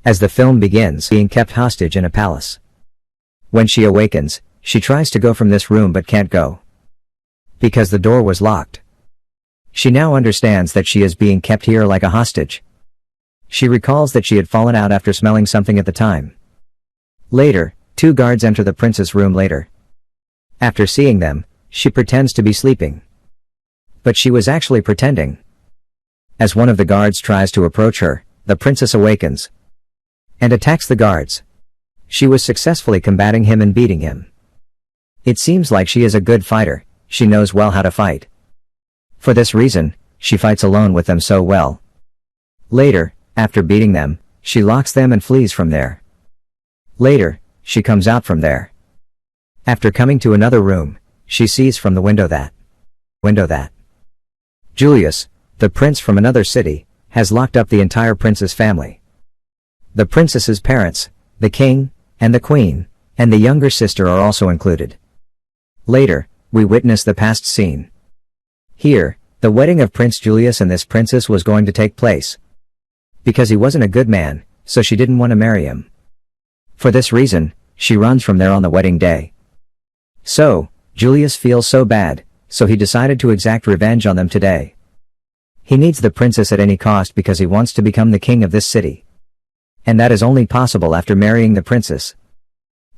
As the film begins, being kept hostage in a palace. When she awakens, she tries to go from this room but can't go, because the door was locked. She now understands that she is being kept here like a hostage. She recalls that she had fallen out after smelling something at the time. Later, two guards enter the princess' room later. After seeing them, she pretends to be sleeping. But she was actually pretending. As one of the guards tries to approach her, the princess awakens and attacks the guards. She was successfully combating him and beating him. It seems like she is a good fighter. She knows well how to fight. For this reason, she fights alone with them so well. Later, after beating them, she locks them and flees from there. Later, she comes out from there. After coming to another room, she sees from the window that Julius, the prince from another city, has locked up the entire prince's family. The princess's parents, the king, and the queen, and the younger sister are also included. Later, we witness the past scene. Here, the wedding of Prince Julius and this princess was going to take place. Because he wasn't a good man, so she didn't want to marry him. For this reason, she runs from there on the wedding day. So, Julius feels so bad, so he decided to exact revenge on them today. He needs the princess at any cost because he wants to become the king of this city. And that is only possible after marrying the princess.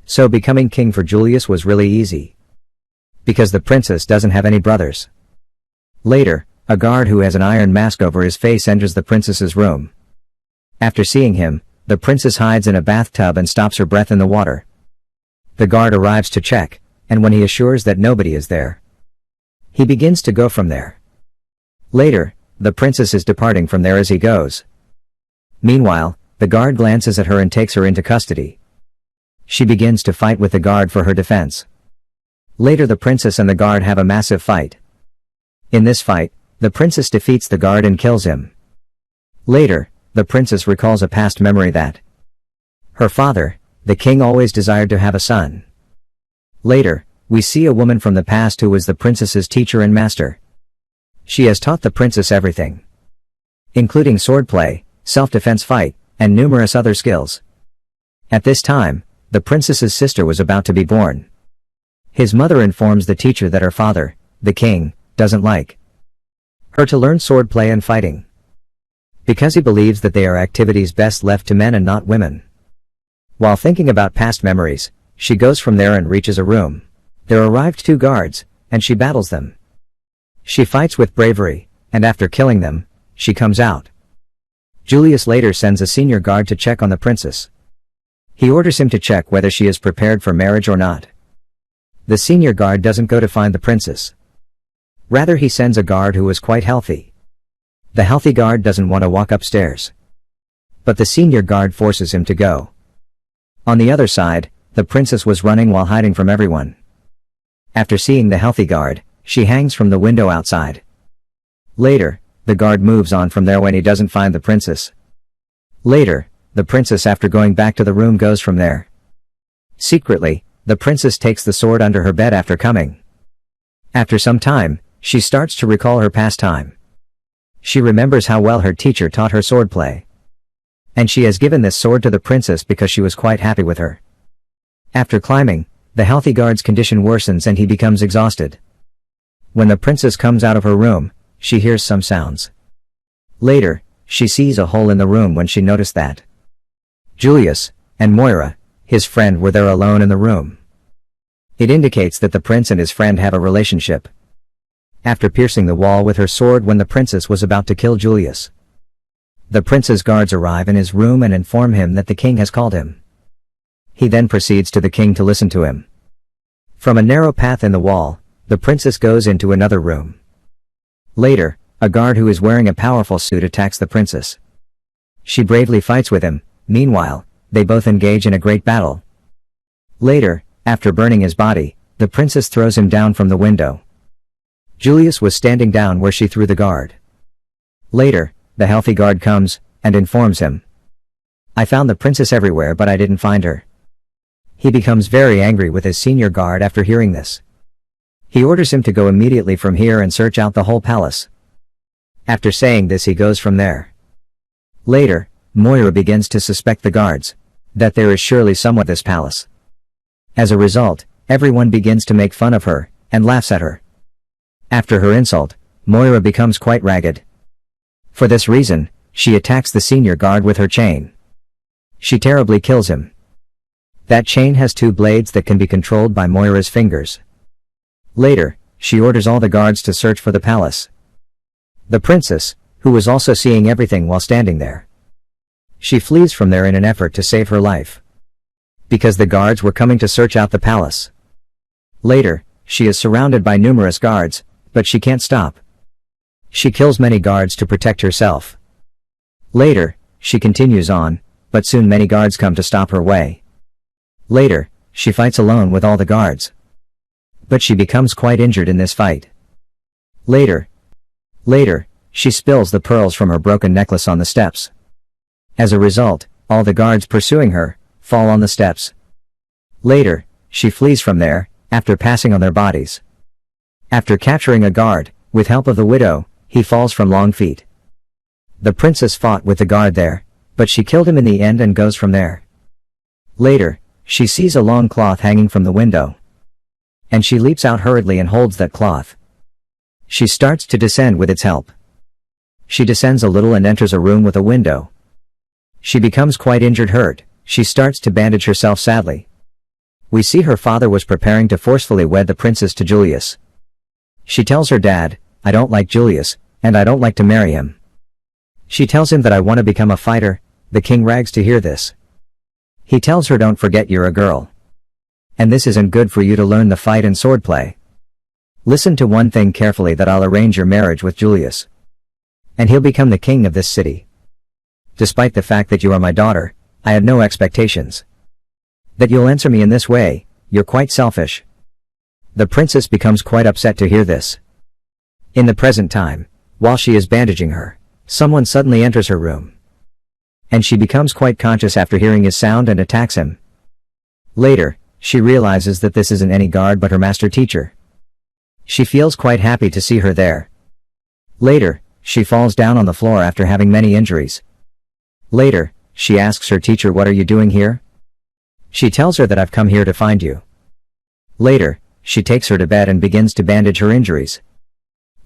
So becoming king for Julius was really easy. Because the princess doesn't have any brothers. Later, a guard who has an iron mask over his face enters the princess's room. After seeing him, the princess hides in a bathtub and stops her breath in the water. The guard arrives to check, and when he assures that nobody is there, he begins to go from there. Later, the princess is departing from there as he goes. Meanwhile, the guard glances at her and takes her into custody. She begins to fight with the guard for her defense. Later the princess and the guard have a massive fight. In this fight, the princess defeats the guard and kills him. Later, the princess recalls a past memory that her father, the king, always desired to have a son. Later, we see a woman from the past who was the princess's teacher and master. She has taught the princess everything, including swordplay, self-defense fight, and numerous other skills. At this time, the princess's sister was about to be born. His mother informs the teacher that her father, the king, doesn't like her to learn swordplay and fighting, because he believes that they are activities best left to men and not women. While thinking about past memories, she goes from there and reaches a room. There arrived two guards, and she battles them. She fights with bravery, and after killing them, she comes out. Julius later sends a senior guard to check on the princess. He orders him to check whether she is prepared for marriage or not. The senior guard doesn't go to find the princess. Rather, he sends a guard who is quite healthy. The healthy guard doesn't want to walk upstairs, but the senior guard forces him to go. On the other side, the princess was running while hiding from everyone. After seeing the healthy guard, she hangs from the window outside. Later, the guard moves on from there when he doesn't find the princess. Later, the princess, after going back to the room, goes from there. Secretly, the princess takes the sword under her bed after coming. After some time, she starts to recall her past time. She remembers how well her teacher taught her swordplay. And she has given this sword to the princess because she was quite happy with her. After climbing, the healthy guard's condition worsens and he becomes exhausted. When the princess comes out of her room, she hears some sounds. Later, she sees a hole in the room when she noticed that Julius and Moira, his friend, were there alone in the room. It indicates that the prince and his friend have a relationship. After piercing the wall with her sword when the princess was about to kill Julius, the prince's guards arrive in his room and inform him that the king has called him. He then proceeds to the king to listen to him. From a narrow path in the wall, the princess goes into another room. Later, a guard who is wearing a powerful suit attacks the princess. She bravely fights with him. Meanwhile, they both engage in a great battle. Later, after burning his body, the princess throws him down from the window. Julius was standing down where she threw the guard. Later, the healthy guard comes and informs him, "I found the princess everywhere but I didn't find her." He becomes very angry with his senior guard after hearing this. He orders him to go immediately from here and search out the whole palace. After saying this, he goes from there. Later, Moira begins to suspect the guards that there is surely someone at this palace. As a result, everyone begins to make fun of her and laughs at her. After her insult, Moira becomes quite ragged. For this reason, she attacks the senior guard with her chain. She terribly kills him. That chain has 2 blades that can be controlled by Moira's fingers. Later, she orders all the guards to search for the palace. The princess, who was also seeing everything while standing there. She flees from there in an effort to save her life. Because the guards were coming to search out the palace. Later, she is surrounded by numerous guards, but she can't stop. She kills many guards to protect herself. Later, she continues on, but soon many guards come to stop her way. Later, she fights alone with all the guards. But she becomes quite injured in this fight. Later, she spills the pearls from her broken necklace on the steps. As a result, all the guards pursuing her fall on the steps. Later, she flees from there, after passing on their bodies. After capturing a guard, with help of the widow, he falls from long feet. The princess fought with the guard there, but she killed him in the end and goes from there. Later, she sees a long cloth hanging from the window. And she leaps out hurriedly and holds that cloth. She starts to descend with its help. She descends a little and enters a room with a window. She becomes quite hurt. She starts to bandage herself sadly. We see her father was preparing to forcefully wed the princess to Julius. She tells her dad, "I don't like Julius, and I don't like to marry him." She tells him that I want to become a fighter. The king rags to hear this. He tells her, "Don't forget you're a girl. And this isn't good for you to learn the fight and swordplay. Listen to one thing carefully, that I'll arrange your marriage with Julius. And he'll become the king of this city. Despite the fact that you are my daughter, I have no expectations. That you'll answer me in this way, you're quite selfish." The princess becomes quite upset to hear this. In the present time, while she is bandaging her, someone suddenly enters her room. And she becomes quite conscious after hearing his sound and attacks him. Later, she realizes that this isn't any guard but her master teacher. She feels quite happy to see her there. Later, she falls down on the floor after having many injuries. Later, she asks her teacher, "What are you doing here?" She tells her that "I've come here to find you." Later, she takes her to bed and begins to bandage her injuries.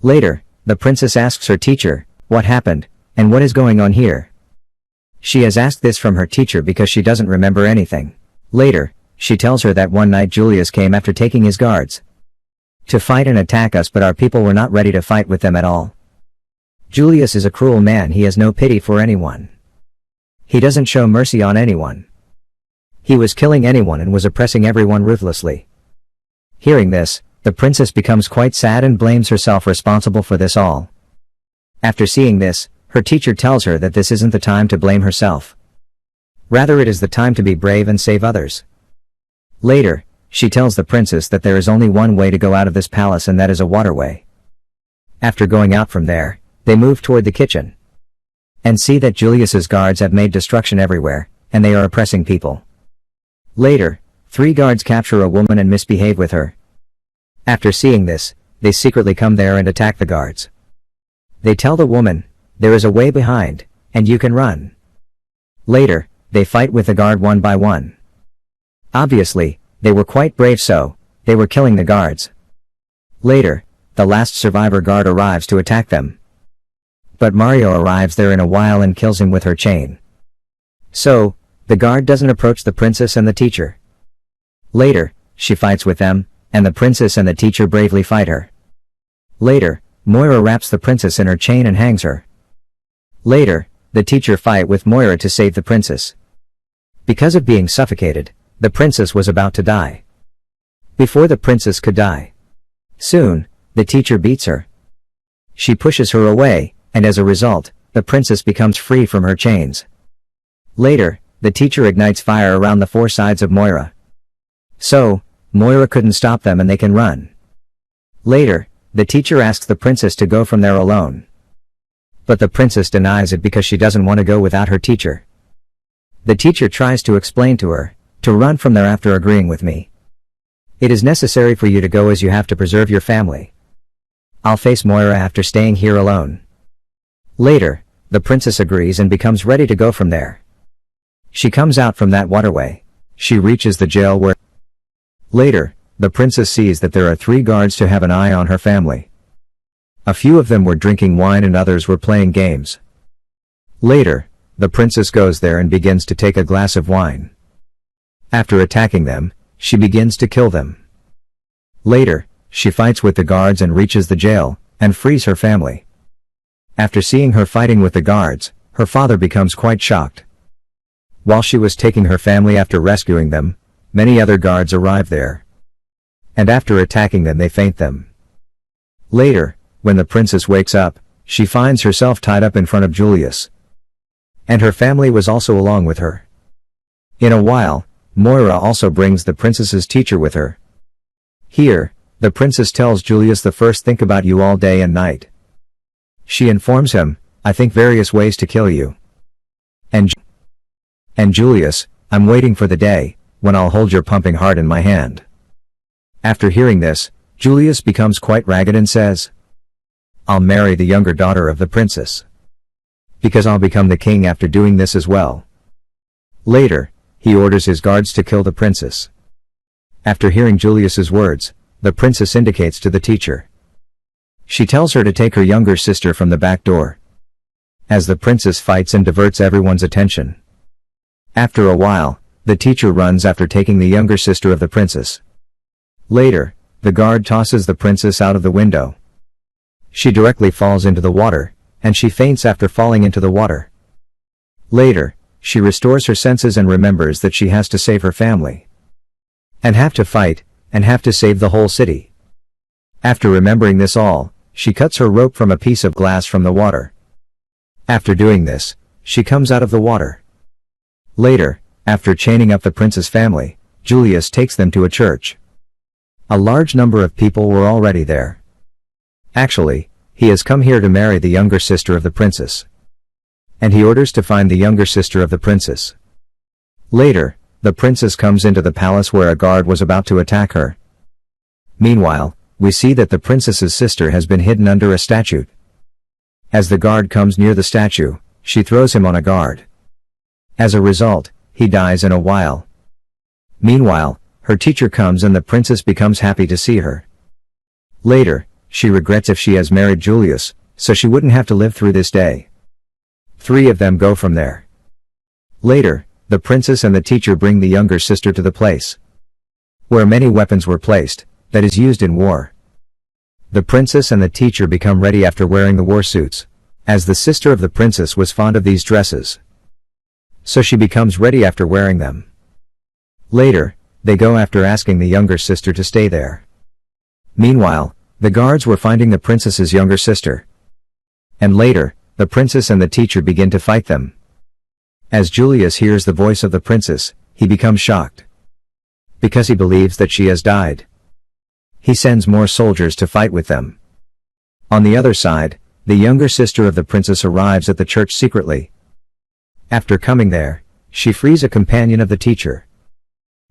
Later, the princess asks her teacher, "What happened, and what is going on here?" She has asked this from her teacher because she doesn't remember anything. Later, she tells her that one night Julius came after taking his guards to fight and attack us, but our people were not ready to fight with them at all. Julius is a cruel man. He has no pity for anyone. He doesn't show mercy on anyone. He was killing anyone and was oppressing everyone ruthlessly. Hearing this, the princess becomes quite sad and blames herself responsible for this all. After seeing this, her teacher tells her that this isn't the time to blame herself. Rather, it is the time to be brave and save others. Later, she tells the princess that there is only one way to go out of this palace, and that is a waterway. After going out from there, they move toward the kitchen. And see that Julius's guards have made destruction everywhere, and they are oppressing people. Later, 3 guards capture a woman and misbehave with her. After seeing this, they secretly come there and attack the guards. They tell the woman, "There is a way behind, and you can run." Later, they fight with the guard one by one. Obviously, they were quite brave, so they were killing the guards. Later, the last survivor guard arrives to attack them. But Mario arrives there in a while and kills him with her chain. So, the guard doesn't approach the princess and the teacher. Later, she fights with them, and the princess and the teacher bravely fight her. Later, Moira wraps the princess in her chain and hangs her. Later, the teacher fight with Moira to save the princess. Because of being suffocated, the princess was about to die. Before the princess could die, soon, the teacher beats her. She pushes her away, and as a result, the princess becomes free from her chains. Later, the teacher ignites fire around the 4 sides of Moira. So, Moira couldn't stop them and they can run. Later, the teacher asks the princess to go from there alone. But the princess denies it because she doesn't want to go without her teacher. The teacher tries to explain to her, "To run from there after agreeing with me. It is necessary for you to go as you have to preserve your family. I'll face Moira after staying here alone." Later, the princess agrees and becomes ready to go from there. She comes out from that waterway. She reaches the jail where... Later, the princess sees that there are 3 guards to have an eye on her family. A few of them were drinking wine and others were playing games. Later, the princess goes there and begins to take a glass of wine. After attacking them, she begins to kill them. Later, she fights with the guards and reaches the jail, and frees her family. After seeing her fighting with the guards, her father becomes quite shocked. While she was taking her family after rescuing them, many other guards arrive there. And after attacking them they faint them. Later, when the princess wakes up, she finds herself tied up in front of Julius. And her family was also along with her. In a while, Moira also brings the princess's teacher with her. Here, the princess tells Julius the first think about you all day and night. She informs him, I think various ways to kill you. And Julius, I'm waiting for the day, when I'll hold your pumping heart in my hand. After hearing this, Julius becomes quite ragged and says, I'll marry the younger daughter of the princess. Because I'll become the king after doing this as well. Later, he orders his guards to kill the princess. After hearing Julius's words, the princess indicates to the teacher. She tells her to take her younger sister from the back door. As the princess fights and diverts everyone's attention. After a while, the teacher runs after taking the younger sister of the princess. Later, the guard tosses the princess out of the window. She directly falls into the water, and she faints after falling into the water. Later, she restores her senses and remembers that she has to save her family. And have to fight, and have to save the whole city. After remembering this all, she cuts her rope from a piece of glass from the water. After doing this, she comes out of the water. Later, after chaining up the prince's family, Julius takes them to a church. A large number of people were already there. Actually, he has come here to marry the younger sister of the princess. And he orders to find the younger sister of the princess. Later, the princess comes into the palace where a guard was about to attack her. Meanwhile, we see that the princess's sister has been hidden under a statue. As the guard comes near the statue, she throws him on a guard. As a result, he dies in a while. Meanwhile, her teacher comes and the princess becomes happy to see her. Later, she regrets if she has married Julius, so she wouldn't have to live through this day. 3 of them go from there. Later, the princess and the teacher bring the younger sister to the place where many weapons were placed, that is used in war. The princess and the teacher become ready after wearing the war suits, as the sister of the princess was fond of these dresses. So she becomes ready after wearing them. Later, they go after asking the younger sister to stay there. Meanwhile, the guards were finding the princess's younger sister. And later, the princess and the teacher begin to fight them. As Julius hears the voice of the princess, he becomes shocked. Because he believes that she has died. He sends more soldiers to fight with them. On the other side, the younger sister of the princess arrives at the church secretly. After coming there, she frees a companion of the teacher.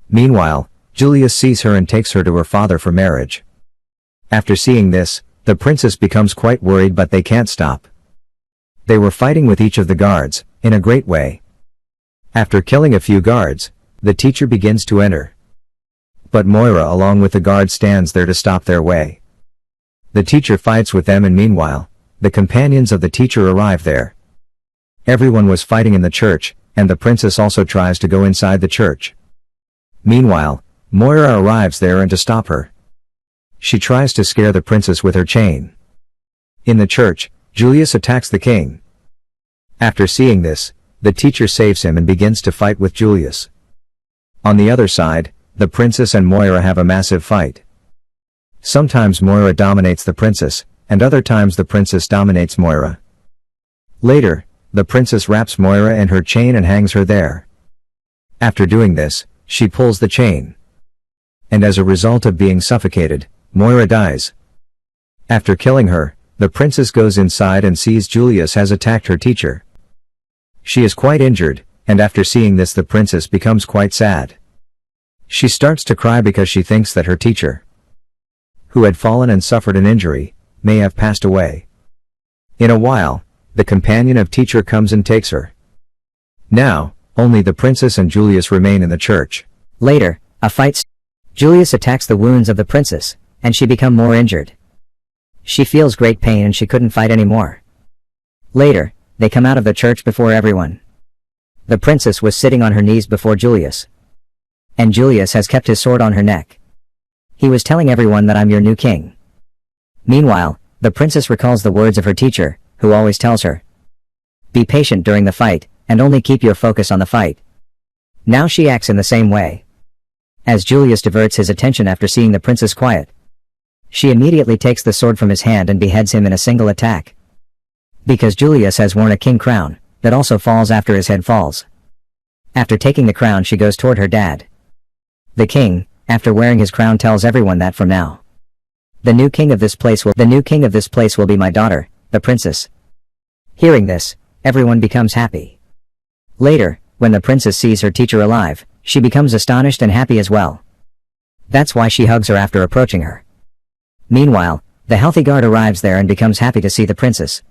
Meanwhile, Julius sees her and takes her to her father for marriage. After seeing this, the princess becomes quite worried, but they can't stop. They were fighting with each of the guards, in a great way. After killing a few guards, the teacher begins to enter. But Moira along with the guard stands there to stop their way. The teacher fights with them and meanwhile, the companions of the teacher arrive there. Everyone was fighting in the church, and the princess also tries to go inside the church. Meanwhile, Moira arrives there and to stop her. She tries to scare the princess with her chain. In the church, Julius attacks the king. After seeing this, the teacher saves him and begins to fight with Julius. On the other side, the princess and Moira have a massive fight. Sometimes Moira dominates the princess, and other times the princess dominates Moira. Later, the princess wraps Moira in her chain and hangs her there. After doing this, she pulls the chain. And as a result of being suffocated, Moira dies. After killing her, the princess goes inside and sees Julius has attacked her teacher. She is quite injured, and after seeing this the princess becomes quite sad. She starts to cry because she thinks that her teacher, who had fallen and suffered an injury, may have passed away. In a while, The companion of teacher comes and takes her. Now, only the princess and Julius remain in the church. Later, a fight. Julius attacks the wounds of the princess, and she become more injured. She feels great pain and she couldn't fight anymore. Later, they come out of the church before everyone. The princess was sitting on her knees before Julius. And Julius has kept his sword on her neck. He was telling everyone that I'm your new king. Meanwhile, the princess recalls the words of her teacher, who always tells her, be patient during the fight, and only keep your focus on the fight. Now she acts in the same way. As Julius diverts his attention after seeing the princess quiet, she immediately takes the sword from his hand and beheads him in a single attack. Because Julius has worn a king crown, that also falls after his head falls. After taking the crown she goes toward her dad. The king, after wearing his crown, tells everyone that from now, the new king of this place will be my daughter, the princess. Hearing this, everyone becomes happy. Later, when the princess sees her teacher alive, she becomes astonished and happy as well. That's why she hugs her after approaching her. Meanwhile, the healthy guard arrives there and becomes happy to see the princess.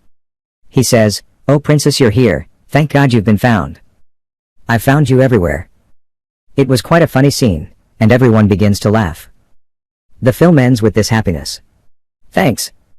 He says, "Oh princess, you're here, thank God you've been found. I found you everywhere." It was quite a funny scene, and everyone begins to laugh. The film ends with this happiness. Thanks.